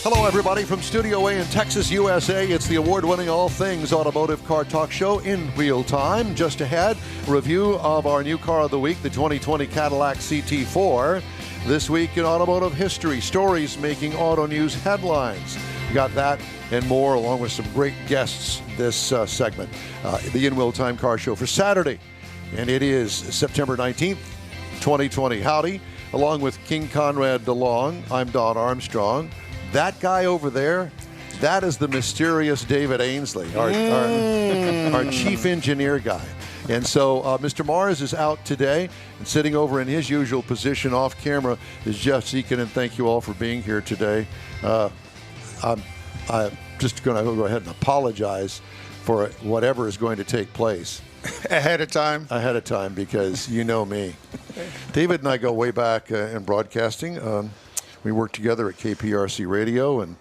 Hello, everybody, from Studio A in Texas, USA. It's the award-winning All Things Automotive Car Talk Show in real time. Just ahead, review of our new car of the week, the 2020 Cadillac CT4. This week in Automotive History, stories making auto news headlines. We got that and more, along with some great guests this segment. The In Real Time Car Show for Saturday, and it is September 19th, 2020. Howdy, along with King Conrad DeLong, I'm Don Armstrong. That guy over there, that is the mysterious David Ainsley, our chief engineer guy. And so Mr. Mars is out today, and sitting over in his usual position off camera is Jeff Zekin, and thank you all for being here today. I'm just going to go ahead and apologize for whatever is going to take place. Ahead of time? Ahead of time, because you know me. David and I go way back in broadcasting. We worked together at KPRC Radio, and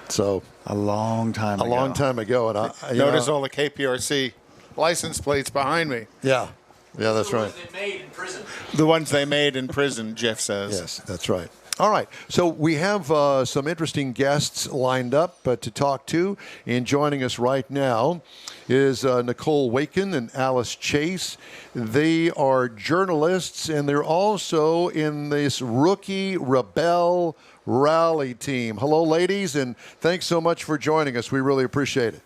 so a long time ago. A long time ago, and I notice all the KPRC license plates behind me. Yeah, that's right. The ones they made in prison. The ones they made in prison, Jeff says. Yes, that's right. All right, so we have some interesting guests lined up to talk to, and joining us right now is Nicole Wakelin and Alice Chase. They are journalists, and they're also in this rookie Rebelle Rally team. Hello, ladies, and thanks so much for joining us. We really appreciate it.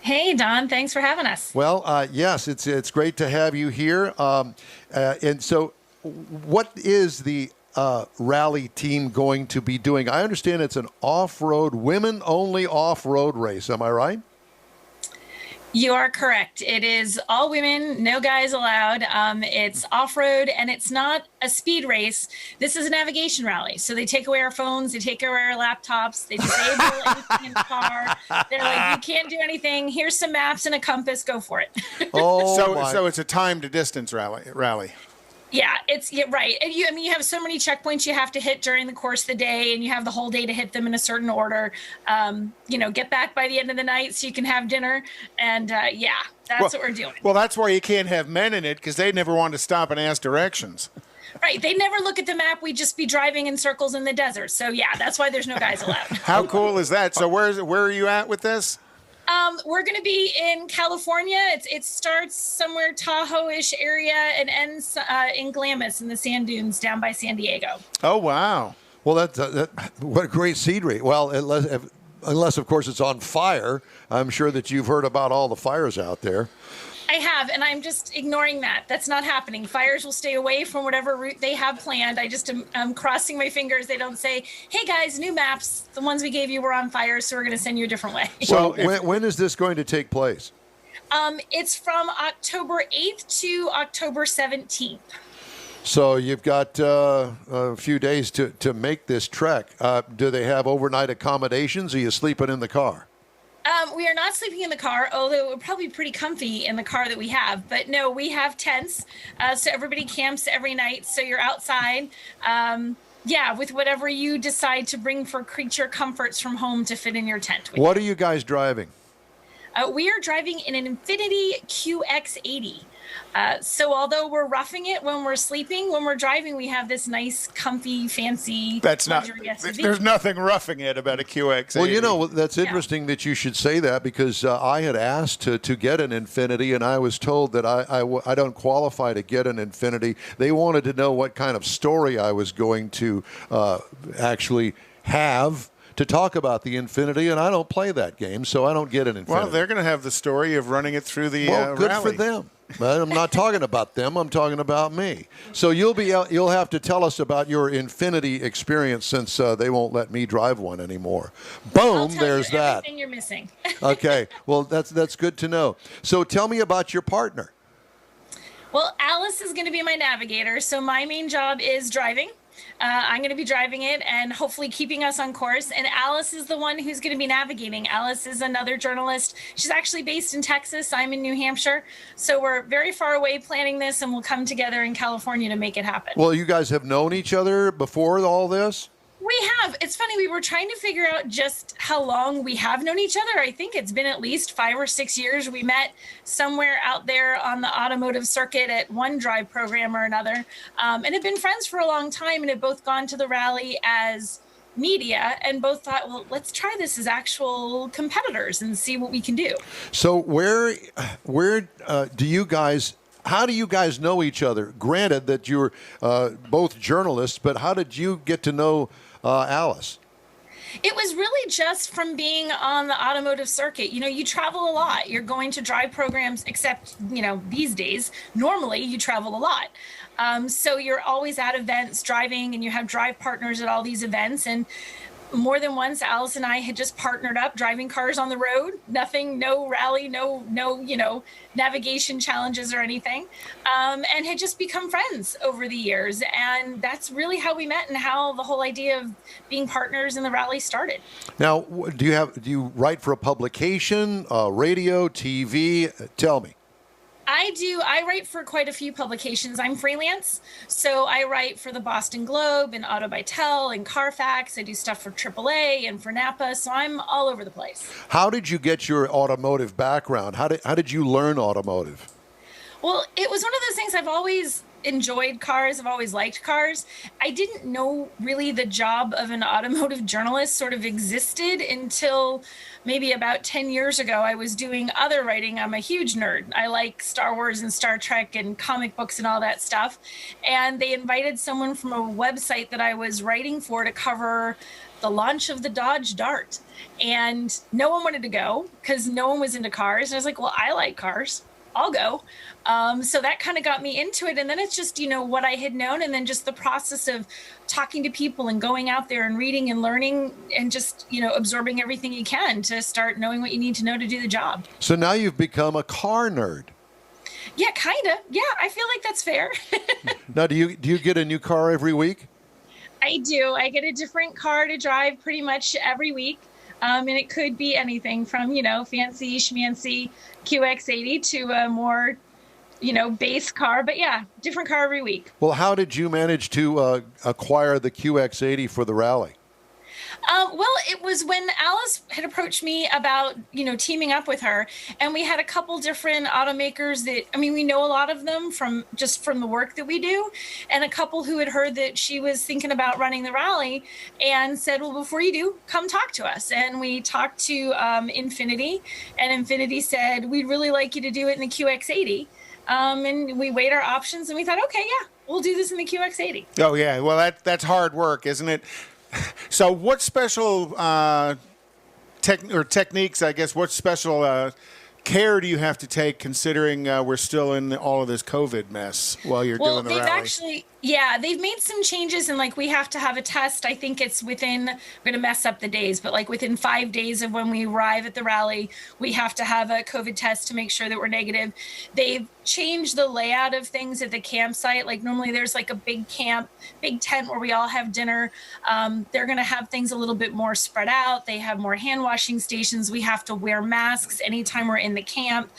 Hey, Don. Thanks for having us. Well, yes, it's great to have you here. And so what is the rally team going to be doing? I understand it's an off-road, women-only off-road race. Am I right? You are correct. It is all women, no guys allowed. It's off-road, and it's not a speed race. This is a navigation rally. So they take away our phones, they take away our laptops, they disable anything in the car. They're like, you can't do anything. Here's some maps and a compass. Go for it. So it's a time to distance rally. Yeah, right. And you have so many checkpoints you have to hit during the course of the day, and you have the whole day to hit them in a certain order. Get back by the end of the night so you can have dinner. And that's what we're doing. Well, that's why you can't have men in it, because they never want to stop and ask directions. Right. They never look at the map. We'd just be driving in circles in the desert. So, yeah, that's why there's no guys allowed. How cool is that? So where are you at with this? We're going to be in California. It starts somewhere Tahoe-ish area and ends in Glamis in the sand dunes down by San Diego. Oh, wow. Well, that what a great scenery. Well, unless, of course, it's on fire. I'm sure that you've heard about all the fires out there. I have, and I'm just ignoring that. That's not happening. Fires will stay away from whatever route they have planned. I'm crossing my fingers. They don't say, hey, guys, new maps. The ones we gave you were on fire, so we're going to send you a different way. So when is this going to take place? It's from October 8th to October 17th. So you've got a few days to make this trek. Do they have overnight accommodations, or are you sleeping in the car? We are not sleeping in the car, although we're probably pretty comfy in the car that we have. But no, we have tents, so everybody camps every night. So you're outside, with whatever you decide to bring for creature comforts from home to fit in your tent. What are you guys driving? We are driving in an Infiniti QX80. So although we're roughing it when we're sleeping, when we're driving, we have this nice, comfy, fancy luxury SUV. There's nothing roughing it about a QX80. Well, that's interesting that you should say that, because I had asked to get an Infiniti, and I was told that I don't qualify to get an Infiniti. They wanted to know what kind of story I was going to actually have to talk about the Infiniti, and I don't play that game, so I don't get an Infiniti. Well, they're going to have the story of running it through the good rally. For them. But I'm not talking about them. I'm talking about me. So you'll have to tell us about your Infiniti experience, since they won't let me drive one anymore. Boom, there's that. Everything you're missing. Okay, well that's good to know. So tell me about your partner. Well, Alice is going to be my navigator, so my main job is driving. I'm going to be driving it and hopefully keeping us on course. And Alice is the one who's going to be navigating. Alice is another journalist. She's actually based in Texas. I'm in New Hampshire. So we're very far away planning this, and we'll come together in California to make it happen. Well, you guys have known each other before all this? We have. It's funny. We were trying to figure out just how long we have known each other. I think it's been at least 5 or 6 years. We met somewhere out there on the automotive circuit at one drive program or another, and have been friends for a long time, and have both gone to the rally as media, and both thought, well, let's try this as actual competitors and see what we can do. So where do you guys? How do you guys know each other? Granted that you're both journalists, but how did you get to know Alice? It was really just from being on the automotive circuit. You know, you travel a lot. You're going to drive programs, except, you know, these days, normally you travel a lot. So you're always at events driving, and you have drive partners at all these events. And more than once, Alice and I had just partnered up driving cars on the road. Nothing, no rally, no, you know, navigation challenges or anything, and had just become friends over the years. And that's really how we met and how the whole idea of being partners in the rally started. Now, do you write for a publication, radio, TV? Tell me. I do. I write for quite a few publications. I'm freelance, so I write for the Boston Globe and Auto Bytel and Carfax. I do stuff for AAA and for Napa, so I'm all over the place. How did you get your automotive background? How did you learn automotive? Well, it was one of those things. I've always enjoyed cars. I've always liked cars. I didn't know really the job of an automotive journalist sort of existed until maybe about 10 years ago. I was doing other writing. I'm a huge nerd. I like Star Wars and Star Trek and comic books and all that stuff. And they invited someone from a website that I was writing for to cover the launch of the Dodge Dart. And no one wanted to go because no one was into cars. And I was like, well, I like cars. I'll go. So that kind of got me into it. And then it's just, you know, what I had known, and then just the process of talking to people and going out there and reading and learning and just, you know, absorbing everything you can to start knowing what you need to know to do the job. So now you've become a car nerd. Yeah, kind of. Yeah, I feel like that's fair. Now, do you get a new car every week? I do. I get a different car to drive pretty much every week. And it could be anything from, you know, fancy schmancy QX80 to a more, you know, base car. But yeah, different car every week. Well, how did you manage to acquire the QX80 for the rally? Well, it was when Alice had approached me about, you know, teaming up with her, and we had a couple different automakers that, I mean, we know a lot of them from the work that we do, and a couple who had heard that she was thinking about running the rally and said, well, before you do, come talk to us. And we talked to Infiniti, and Infiniti said, we'd really like you to do it in the QX80. And we weighed our options, and we thought, okay, yeah, we'll do this in the QX80. Oh, yeah. Well, that's hard work, isn't it? So what special techniques, I guess, what special care do you have to take considering we're still in all of this COVID mess while you're doing the rally? They've made some changes, and like we have to have a test. I think it's within, I'm going to mess up the days, but like within 5 days of when we arrive at the rally, we have to have a COVID test to make sure that we're negative. They've changed the layout of things at the campsite. Like normally there's like a big tent where we all have dinner. They're going to have things a little bit more spread out. They have more hand washing stations. We have to wear masks anytime we're in the camp.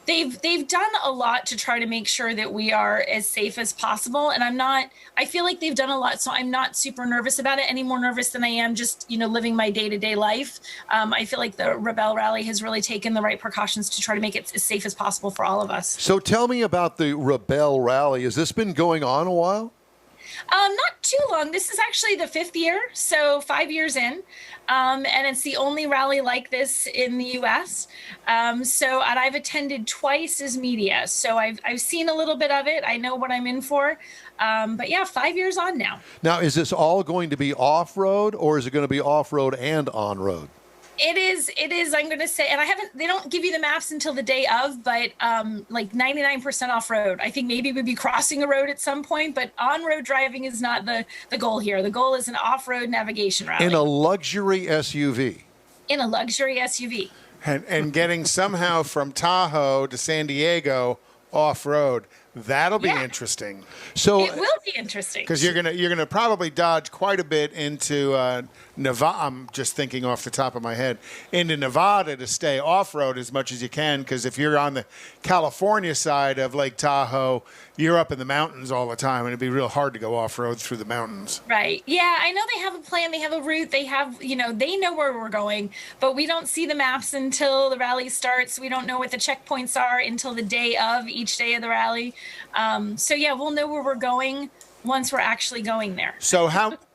They've done a lot to try to make sure that we are as safe as possible. And I feel like they've done a lot, so I'm not super nervous about it, any more nervous than I am just, you know, living my day-to-day life. I feel like the Rebelle Rally has really taken the right precautions to try to make it as safe as possible for all of us. So tell me about the Rebelle Rally. Has this been going on a while? Not too long. This is actually the 5th year, so 5 years in. And it's the only rally like this in the U.S. And I've attended twice as media, so I've seen a little bit of it. I know what I'm in for. But yeah, 5 years on now. Now, is this all going to be off-road, or is it going to be off-road and on-road? It is, I'm going to say, and they don't give you the maps until the day of, but like 99% off-road. I think maybe we'd be crossing a road at some point, but on-road driving is not the goal here. The goal is an off-road navigation rally. In a luxury SUV. In a luxury SUV. And getting somehow from Tahoe to San Diego off-road. That'll be interesting. So it will be interesting because you're gonna probably dodge quite a bit into Nevada. I'm just thinking off the top of my head into Nevada to stay off road as much as you can. Because if you're on the California side of Lake Tahoe, you're up in the mountains all the time, and it'd be real hard to go off road through the mountains. Right. Yeah, I know they have a plan. They have a route. They have, you know, they know where we're going, but we don't see the maps until the rally starts. We don't know what the checkpoints are until the day of each day of the rally. So yeah, we'll know where we're going once we're actually going there. So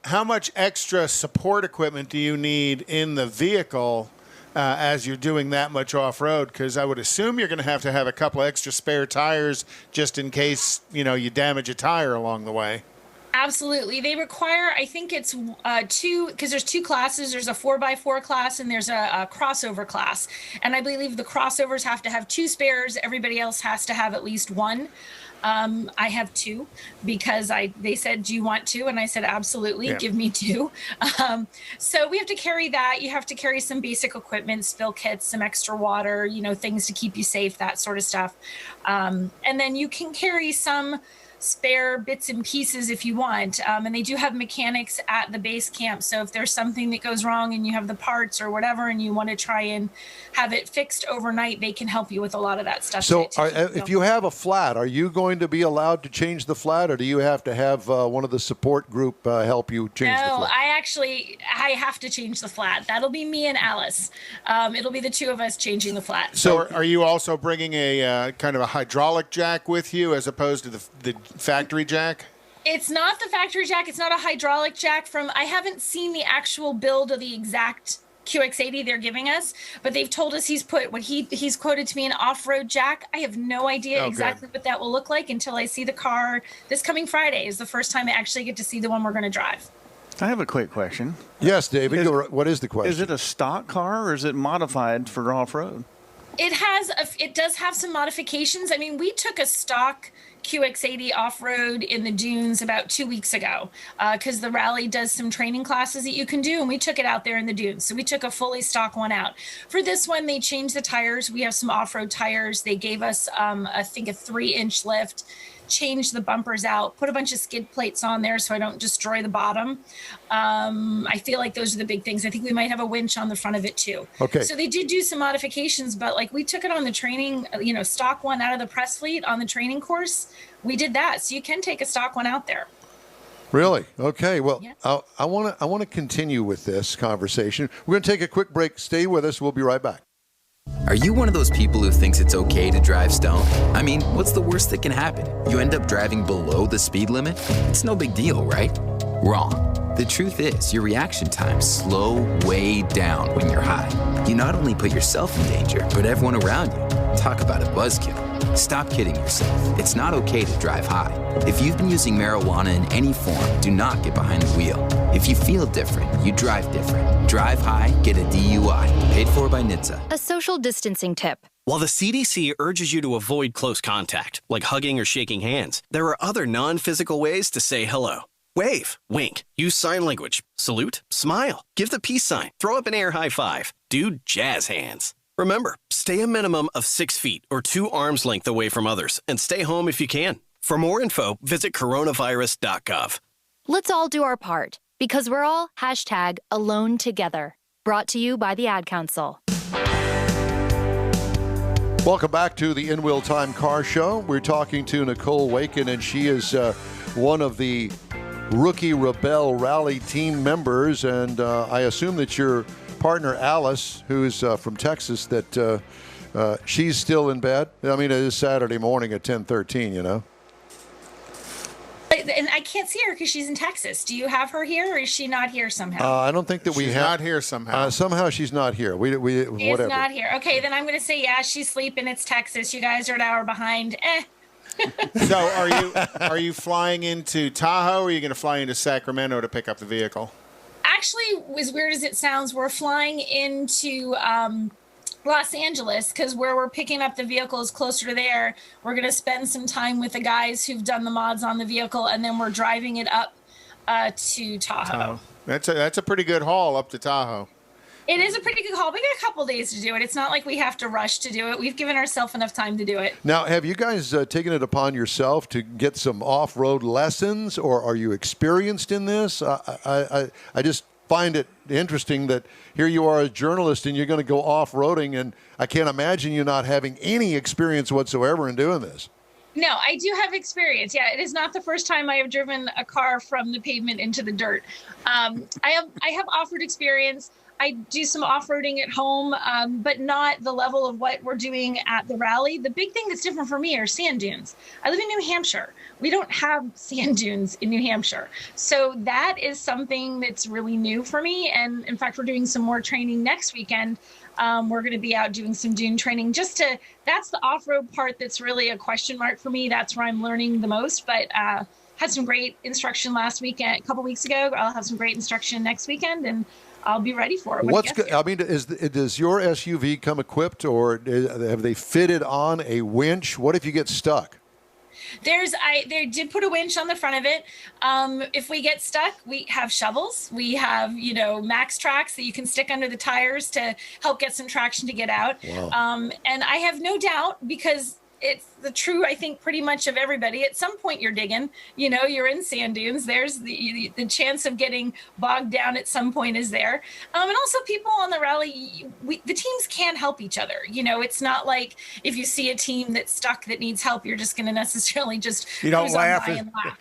how much extra support equipment do you need in the vehicle as you're doing that much off-road? Because I would assume you're going to have a couple of extra spare tires just in case, you damage a tire along the way. Absolutely. They require, I think it's because there's two classes. There's a 4x4 class and there's a crossover class. And I believe the crossovers have to have 2 spares. Everybody else has to have at least 1. I have 2 because they said, do you want 2? And I said, absolutely, give me 2. So we have to carry that. You have to carry some basic equipment, spill kits, some extra water, things to keep you safe, that sort of stuff. And then you can carry some spare bits and pieces if you want. And they do have mechanics at the base camp. So if there's something that goes wrong and you have the parts or whatever, and you want to try and have it fixed overnight, they can help you with a lot of that stuff. So if you have a flat, are you going to be allowed to change the flat, or do you have to have one of the support group help you change the flat? No, I have to change the flat. That'll be me and Alice. It'll be the 2 of us changing the flat. So are you also bringing a kind of a hydraulic jack with you as opposed to the factory jack? It's not the factory jack. It's not a hydraulic jack I haven't seen the actual build of the exact QX80 they're giving us, but they've told us he's put what he's quoted to me an off-road jack. I have no idea exactly what that will look like until I see the car. This coming Friday is the first time I actually get to see the one we're going to drive. I have a quick question. Yes, David. What is the question? Is it a stock car or is it modified for off-road? It does have some modifications. I mean, we took a stock QX80 off-road in the dunes about 2 weeks ago because the rally does some training classes that you can do, and we took it out there in the dunes. So we took a fully stock one out. For this one, they changed the tires. We have some off-road tires. They gave us, I think, a 3-inch lift, changed the bumpers out, put a bunch of skid plates on there so I don't destroy the bottom. I feel like those are the big things. I think we might have a winch on the front of it too. Okay. So they did do some modifications, but like we took it on the training, stock one out of the press fleet on the training course. We did that. So you can take a stock one out there. Really? Okay. Well, Yeah. I want to continue with this conversation. We're going to take a quick break. Stay with us. We'll be right back. Are you one of those people who thinks it's okay to drive stoned? I mean, what's the worst that can happen? You end up driving below the speed limit? It's no big deal, right? Wrong. The truth is, your reaction times slow way down when you're high. You not only put yourself in danger, but everyone around you. Talk about a buzzkill. Stop kidding yourself. It's not okay to drive high. If you've been using marijuana in any form, do not get behind the wheel. If you feel different, you drive different. Drive high, get a DUI. Paid for by NHTSA. A social distancing tip. While the CDC urges you to avoid close contact, like hugging or shaking hands, there are other non-physical ways to say hello. Wave, wink, use sign language, salute, smile, give the peace sign, throw up an air high five, do jazz hands. Remember, stay a minimum of 6 feet or 2 arms length away from others and stay home if you can. For more info, visit coronavirus.gov. Let's all do our part because we're all #AloneTogether. Brought to you by the Ad Council. Welcome back to the In Wheel Time Car Show. We're talking to Nicole Wakelin, and she is one of the rookie Rebelle Rally team members. And I assume that your partner Alice, who's from Texas, that she's still in bed. I mean, it is Saturday morning at 10:13. And I can't see her because she's in Texas. Do you have her here, or is she not here somehow? I don't think that we have. She's not here somehow. Somehow she's not here. She whatever. is not here. Okay, then I'm going to say, yeah, she's sleeping. It's Texas. You guys are an hour behind. So are you flying into Tahoe, or are you going to fly into Sacramento to pick up the vehicle? Actually, as weird as it sounds, we're flying into Los Angeles because where we're picking up the vehicle is closer to there. We're going to spend some time with the guys who've done the mods on the vehicle, and then we're driving it up to Tahoe. That's a pretty good haul up to Tahoe. It is a pretty good haul. We got a couple days to do it. It's not like we have to rush to do it. We've given ourselves enough time to do it. Now, have you guys taken it upon yourself to get some off-road lessons, or are you experienced in this? I just find it interesting that here you are a journalist and you're going to go off-roading, and I can't imagine you not having any experience whatsoever in doing this. No, I do have experience. Yeah, it is not the first time I have driven a car from the pavement into the dirt. I have off-road experience. I do some off-roading at home, but not the level of what we're doing at the rally. The big thing that's different for me are sand dunes. I live in New Hampshire. We don't have sand dunes in New Hampshire. So that is something that's really new for me. And in fact, we're doing some more training next weekend. We're going to be out doing some dune training that's the off-road part that's really a question mark for me. That's where I'm learning the most, but had some great instruction last weekend, a couple weeks ago. I'll have some great instruction next weekend, and I'll be ready for it. Does your SUV come equipped, or have they fitted on a winch? What if you get stuck? They did put a winch on the front of it. If we get stuck, we have shovels. We have, max tracks that you can stick under the tires to help get some traction to get out. Wow. And I have no doubt, because it's the true, I think, pretty much of everybody. At some point you're digging, you're in sand dunes. There's the chance of getting bogged down at some point is there. And also people on the rally, the teams can help each other. It's not like if you see a team that's stuck that needs help, you're just going to necessarily just you don't laugh.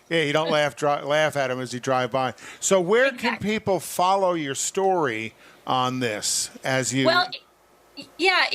Yeah, you don't laugh at them as you drive by. So where can people follow your story on this as you... Well, yeah,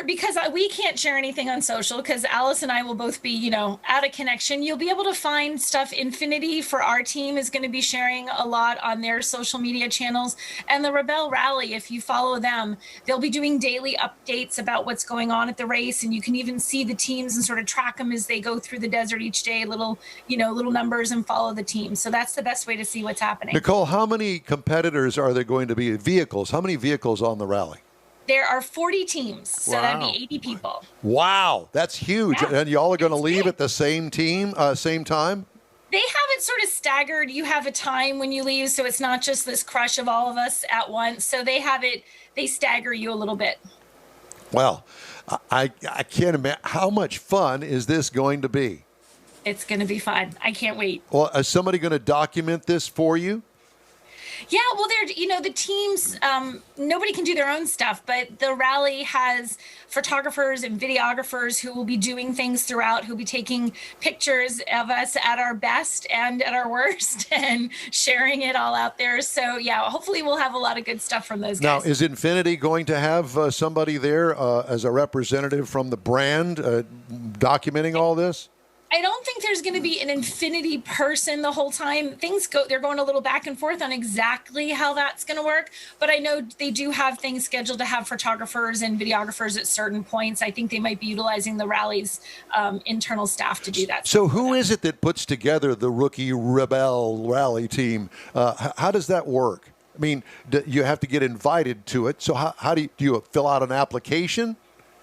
because we can't share anything on social because Alice and I will both be, out of connection. You'll be able to find stuff. Infinity for our team is going to be sharing a lot on their social media channels. And the Rebelle Rally, if you follow them, they'll be doing daily updates about what's going on at the race. And you can even see the teams and sort of track them as they go through the desert each day, little numbers, and follow the team. So that's the best way to see what's happening. Nicole, how many competitors are there going to be? Vehicles? How many vehicles on the rally? There are 40 teams, so that'd be 80 people. Wow, that's huge. Yeah, and y'all are going to leave at the same time? They have it sort of staggered. You have a time when you leave, so it's not just this crush of all of us at once. So they stagger you a little bit. Well, I can't imagine. How much fun is this going to be? It's going to be fun. I can't wait. Well, is somebody going to document this for you? Yeah, well, the teams, nobody can do their own stuff, but the rally has photographers and videographers who will be doing things throughout, who'll be taking pictures of us at our best and at our worst and sharing it all out there. So, yeah, hopefully we'll have a lot of good stuff from those guys. Now, is Infinity going to have somebody there as a representative from the brand documenting all this? I don't think there's going to be an Infinity person the whole time. They're going a little back and forth on exactly how that's going to work. But I know they do have things scheduled to have photographers and videographers at certain points. I think they might be utilizing the rally's internal staff to do that. So who is it that puts together the rookie Rebelle Rally team? How does that work? I mean, you have to get invited to it. So how do you fill out an application?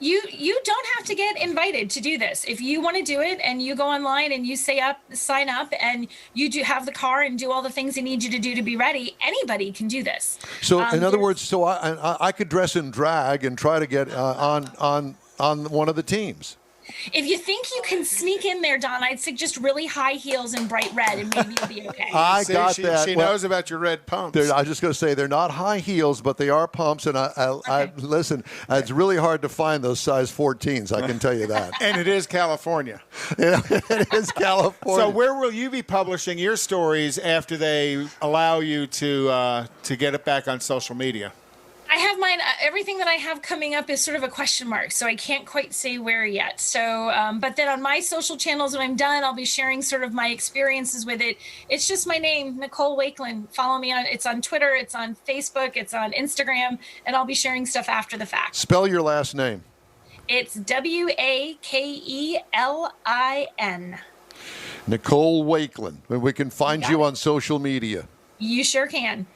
You don't have to get invited to do this. If you want to do it and you go online and you sign up and you do have the car and do all the things they need you to do to be ready, anybody can do this. So in other words, I could dress in drag and try to get on one of the teams. If you think you can sneak in there, Don, I'd suggest really high heels and bright red, and maybe you'll be okay. She knows about your red pumps. I was just going to say they're not high heels, but they are pumps. And I listen. It's really hard to find those size 14s. I can tell you that. And it is California. It is California. So where will you be publishing your stories after they allow you to get it back on social media? I have mine. Everything that I have coming up is sort of a question mark, so I can't quite say where yet. So, but then on my social channels, when I'm done, I'll be sharing sort of my experiences with it. It's just my name, Nicole Wakelin. Follow me it's on Twitter, it's on Facebook, it's on Instagram, and I'll be sharing stuff after the fact. Spell your last name. It's Wakelin. Nicole Wakelin. We can find you on social media. You sure can.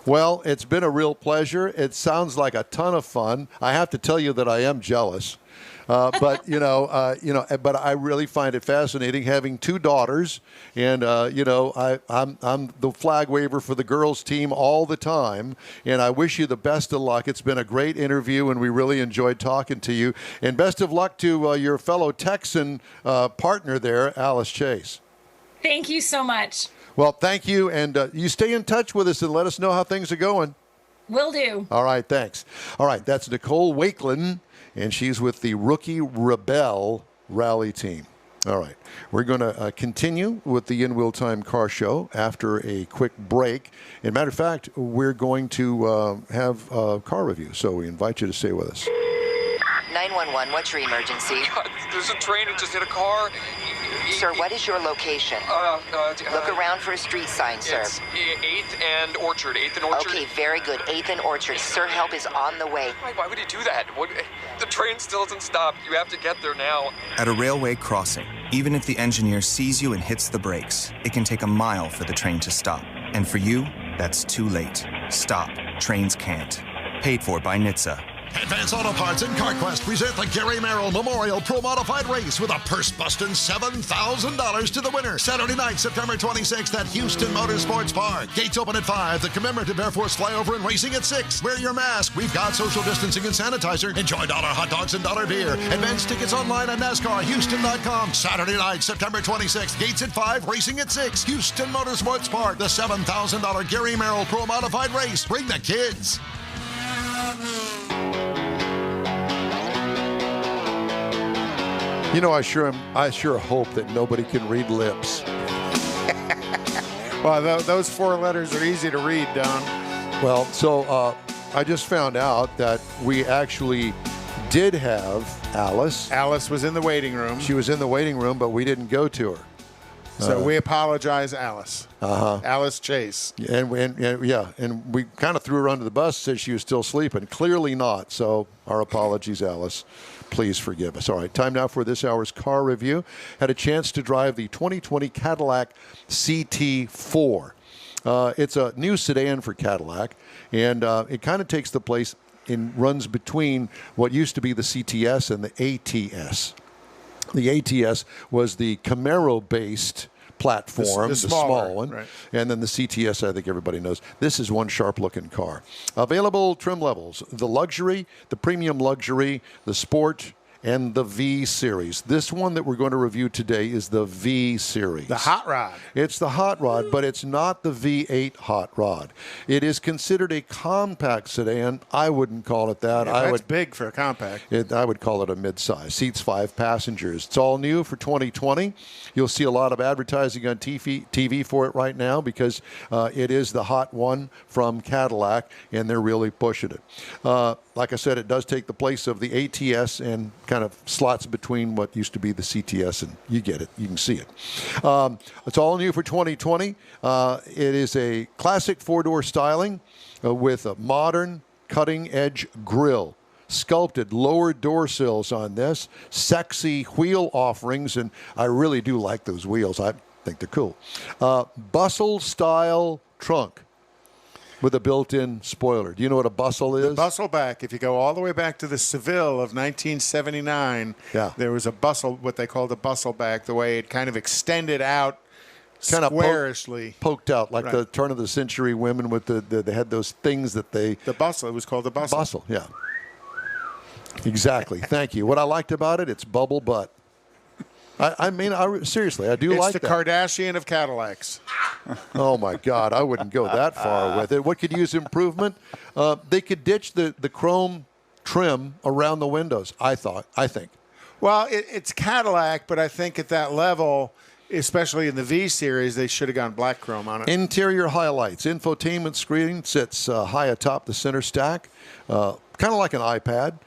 Well, it's been a real pleasure. It sounds like a ton of fun. I have to tell you that I am jealous, but but I really find it fascinating having two daughters, and I'm the flag waver for the girls' team all the time, and I wish you the best of luck. It's been a great interview, and we really enjoyed talking to you. And best of luck to your fellow Texan partner there, Alice Chase. Thank you so much. Well, thank you, and you stay in touch with us and let us know how things are going. Will do. All right, thanks. All right, that's Nicole Wakelin, and she's with the rookie Rebelle Rally team. All right. We're going to continue with the In Wheel Time Car Show after a quick break. As a matter of fact, we're going to have a car review, so we invite you to stay with us. 911, what's your emergency? There's a train that just hit a car. Sir, what is your location? Look around for a street sign, sir. It's 8th and Orchard. 8th and Orchard. Okay, very good. 8th and Orchard. Sir, help is on the way. Why would you do that? The train still doesn't stop. You have to get there now. At a railway crossing, even if the engineer sees you and hits the brakes, it can take a mile for the train to stop. And for you, that's too late. Stop. Trains can't. Paid for by NHTSA. Advance Auto Parts and CarQuest present the Gary Merrill Memorial Pro Modified Race with a purse-busting $7,000 to the winner. Saturday night, September 26th at Houston Motorsports Park. Gates open at 5. The commemorative Air Force flyover and racing at 6. Wear your mask. We've got social distancing and sanitizer. Enjoy dollar hot dogs and dollar beer. Advance tickets online at NASCARHouston.com. Saturday night, September 26th. Gates at 5. Racing at 6. Houston Motorsports Park. The $7,000 Gary Merrill Pro Modified Race. Bring the kids. You know, I sure hope that nobody can read lips. Well, those 4 letters are easy to read, Don. Well, so I just found out that we actually did have Alice. Alice was in the waiting room. She was in the waiting room, but we didn't go to her. So we apologize, Alice. Alice Chase. And we kind of threw her under the bus, said she was still sleeping. Clearly not. So our apologies, Alice. Please forgive us. All right, time now for this hour's car review. Had a chance to drive the 2020 Cadillac CT4. It's a new sedan for Cadillac, and it kind of takes the place and runs between what used to be the CTS and the ATS. The ATS was the Camaro-based platform, the small one, right. And then the CTS, I think everybody knows. This is one sharp-looking car. Available trim levels: the luxury, the premium luxury, the sport, and the V Series. This one that we're going to review today is the V Series. The hot rod. It's the hot rod, but it's not the V8 hot rod. It is considered a compact sedan. I wouldn't call it that. Yeah, that's big for a compact. I would call it a midsize. Seats 5 passengers. It's all new for 2020. You'll see a lot of advertising on TV for it right now because it is the hot one from Cadillac, and they're really pushing it. Like I said, it does take the place of the ATS and kind of slots between what used to be the CTS, and you get it. You can see it. It's all new for 2020. It is a classic 4-door styling with a modern cutting-edge grille. Sculpted lower door sills on this. Sexy wheel offerings, and I really do like those wheels. I think they're cool. Bustle-style trunk with a built-in spoiler. Do you know what a bustle is? The bustle back. If you go all the way back to the Seville of 1979, there was a bustle, what they called a bustle back, the way it kind of extended out kind squarishly. Poked out, like the turn of the century women with they had those things that they... The bustle. It was called the bustle. Bustle, yeah. Exactly. Thank you. What I liked about it, it's bubble butt. Seriously, I do like that. It's the Kardashian of Cadillacs. Oh, my God. I wouldn't go that far with it. What could use improvement? They could ditch the chrome trim around the windows, I think. Well, it's Cadillac, but I think at that level, especially in the V Series, they should have gone black chrome on it. Interior highlights. Infotainment screen sits high atop the center stack, kind of like an iPad.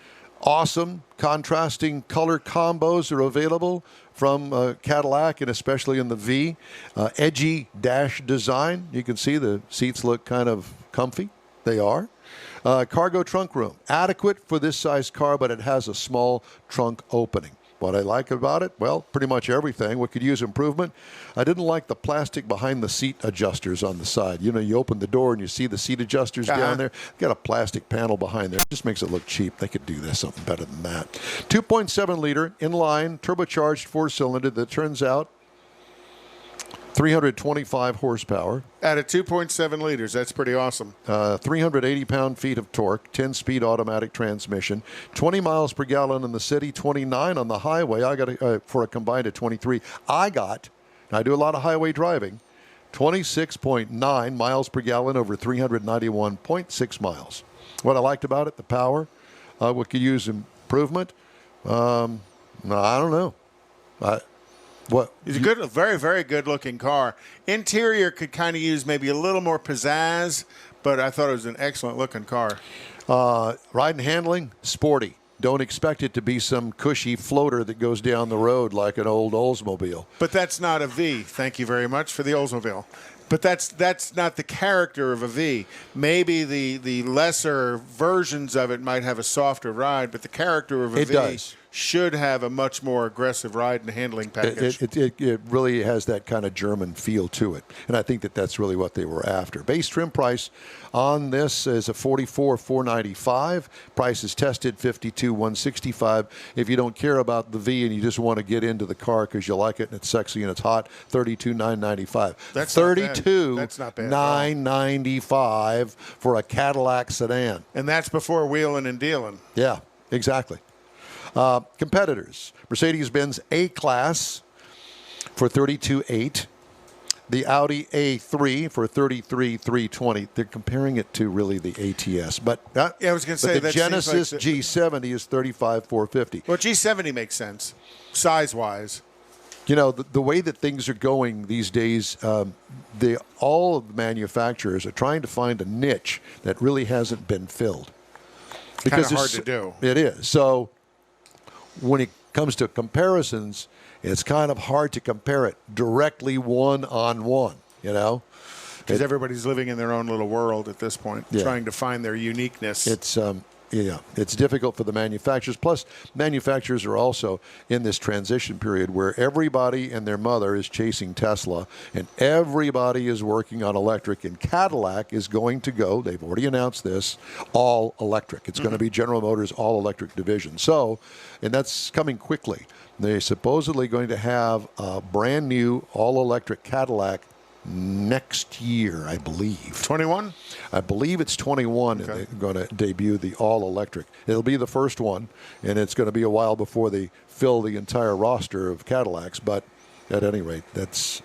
Awesome contrasting color combos are available from Cadillac, and especially in the V. Edgy dash design. You can see the seats look kind of comfy. They are. Cargo trunk room. Adequate for this size car, but it has a small trunk opening. What I like about it? Well, pretty much everything. What could use improvement? I didn't like the plastic behind the seat adjusters on the side. You know, you open the door and you see the seat adjusters down there. Got a plastic panel behind there. It just makes it look cheap. They could do something better than that. 2.7 liter inline turbocharged 4-cylinder that turns out 325 horsepower. At a 2.7 liters, that's pretty awesome. 380 pound-feet of torque, 10-speed automatic transmission, 20 miles per gallon in the city, 29 on the highway. I got for a combined of 23. I do a lot of highway driving, 26.9 miles per gallon over 391.6 miles. What I liked about it, the power. What could use improvement? I don't know. What? It's a very, very good-looking car. Interior could kind of use maybe a little more pizzazz, but I thought it was an excellent-looking car. Ride and handling, sporty. Don't expect it to be some cushy floater that goes down the road like an old Oldsmobile. But that's not a V. Thank you very much for the Oldsmobile. But that's not the character of a V. Maybe the lesser versions of it might have a softer ride, but the character of a V should have a much more aggressive ride and handling package. It really has that kind of German feel to it, and I think that's really what they were after. Base trim price on this is a $44,495. Price is tested $52,165. If you don't care about the V and you just want to get into the car because you like it and it's sexy and it's hot, $32,995. That's $32,995 for a Cadillac sedan, and that's before wheeling and dealing. Yeah, exactly. Competitors, Mercedes-Benz A-Class for $32,800. The Audi A3 for $33,320. They're comparing it to really the ATS, but I was going to say the Genesis G70 is $35,450. Well, G70 makes sense size-wise. You know, the way that things are going these days, all of the manufacturers are trying to find a niche that really hasn't been filled. Because it's hard to do. It is. So when it comes to comparisons, it's kind of hard to compare it directly one-on-one, you know? Because everybody's living in their own little world at this point, trying to find their uniqueness. It's difficult for the manufacturers. Plus, manufacturers are also in this transition period where everybody and their mother is chasing Tesla, and everybody is working on electric. And Cadillac is going to go, they've already announced this, all electric. It's going to be General Motors' all-electric division. So, and that's coming quickly. They're supposedly going to have a brand new all-electric Cadillac next year, I believe. 21? I believe it's 21, and they're going to debut the all-electric. It'll be the first one, and it's going to be a while before they fill the entire roster of Cadillacs, but at any rate, that's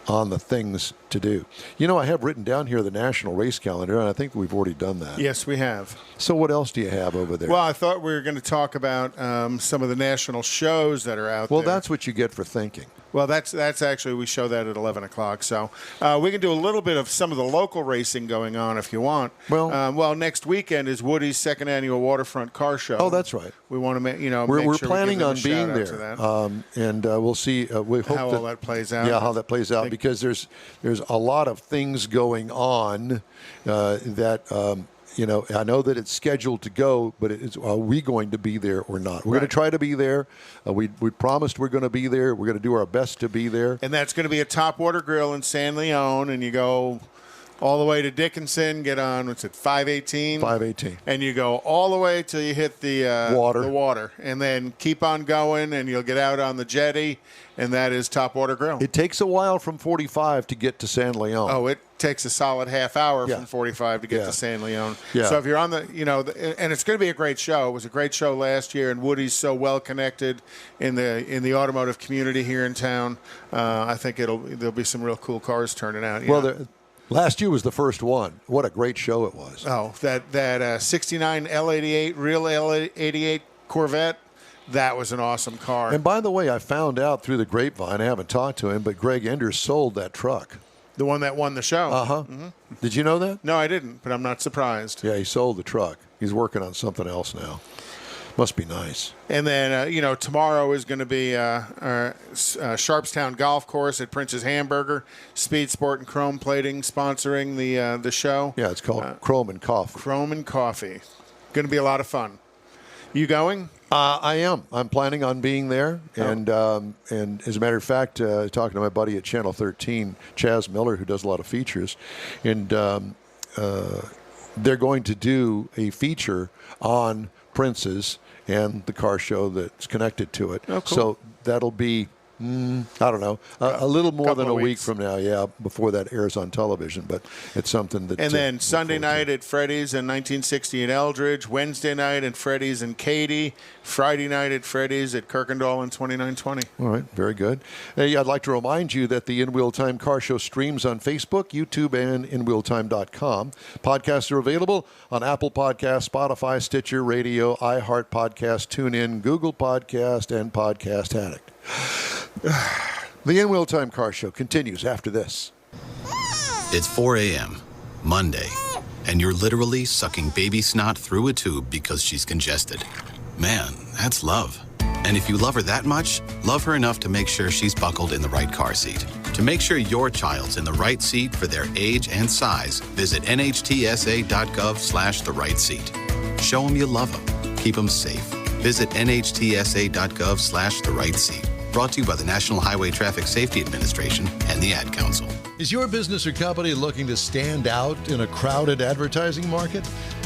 on the things to do. You know, I have written down here the national race calendar, and I think we've already done that. Yes, we have. So what else do you have over there? Well, I thought we were going to talk about some of the national shows that are out there. Well, that's what you get for thinking. Well, that's actually, we show that at 11 o'clock. So we can do a little bit of some of the local racing going on if you want. Well, next weekend is Woody's second annual Waterfront Car Show. Oh, that's right. We want to make we're sure planning on being there. And we'll see. We hope how all that plays out. Yeah, how that plays out, because there's a lot of things going on that you know, I know that it's scheduled to go, but are we going to be there or not? We're going to try to be there. We promised we're going to be there. We're going to do our best to be there. And that's going to be a Top Water Grill in San Leon, and you go all the way to Dickinson, get on, what's it, 518? 518. And you go all the way till you hit the water. And then keep on going, and you'll get out on the jetty, and that is Top Water Grill. It takes a while from 45 to get to San Leon. Oh, it takes a solid half hour from 45 to get to San Leon. Yeah. So if you're on the, you know, and it's going to be a great show. It was a great show last year, and Woody's so well connected in the automotive community here in town. I think there'll be some real cool cars turning out. Last year was the first one. What a great show it was. Oh, that 69 L88, real L88 Corvette, that was an awesome car. And by the way, I found out through the grapevine, I haven't talked to him, but Greg Enders sold that truck. The one that won the show. Uh-huh. Mm-hmm. Did you know that? No, I didn't, but I'm not surprised. Yeah, he sold the truck. He's working on something else now. Must be nice. And then, tomorrow is going to be Sharpstown Golf Course at Prince's Hamburger, Speed Sport and Chrome Plating sponsoring the show. Yeah, it's called Chrome and Coffee. Chrome and Coffee. Going to be a lot of fun. You going? I am. I'm planning on being there. And as a matter of fact, talking to my buddy at Channel 13, Chaz Miller, who does a lot of features, and they're going to do a feature on Prince's and the car show that's connected to it. Oh, cool. So that'll be, I don't know, a little more than a week from now, before that airs on television. But it's something that... And then Sunday night at Freddy's in 1960 in Eldridge, Wednesday night at Freddy's in Katy, Friday night at Freddy's at Kirkendall in 2920. All right, very good. Hey, I'd like to remind you that the In Wheel Time Car Show streams on Facebook, YouTube, and InWheelTime.com. Podcasts are available on Apple Podcasts, Spotify, Stitcher, Radio, iHeart Podcast, TuneIn, Google Podcast, and Podcast Addict. The In Wheel Time Car Show continues after this. It's 4 a.m., Monday, and you're literally sucking baby snot through a tube because she's congested. Man, that's love. And if you love her that much, love her enough to make sure she's buckled in the right car seat. To make sure your child's in the right seat for their age and size, visit nhtsa.gov/the right seat. Show them you love them. Keep them safe. Visit nhtsa.gov/the right seat. Brought to you by the National Highway Traffic Safety Administration and the Ad Council. Is your business or company looking to stand out in a crowded advertising market?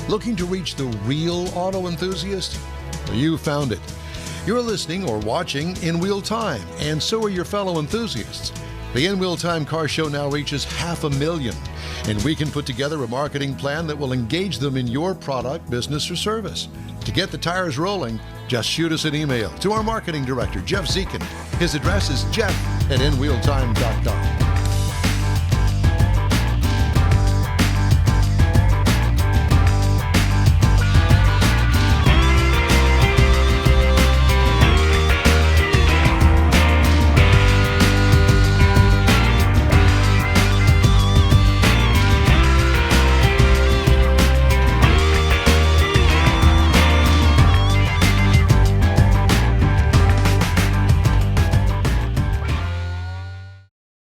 Looking to reach the real auto enthusiast? Well, you found it. You're listening or watching In Wheel Time, and so are your fellow enthusiasts. The In Wheel Time Car Show now reaches 500,000, and we can put together a marketing plan that will engage them in your product, business, or service. To get the tires rolling, just shoot us an email to our marketing director, Jeff Zekin. His address is jeff@inwheeltime.com.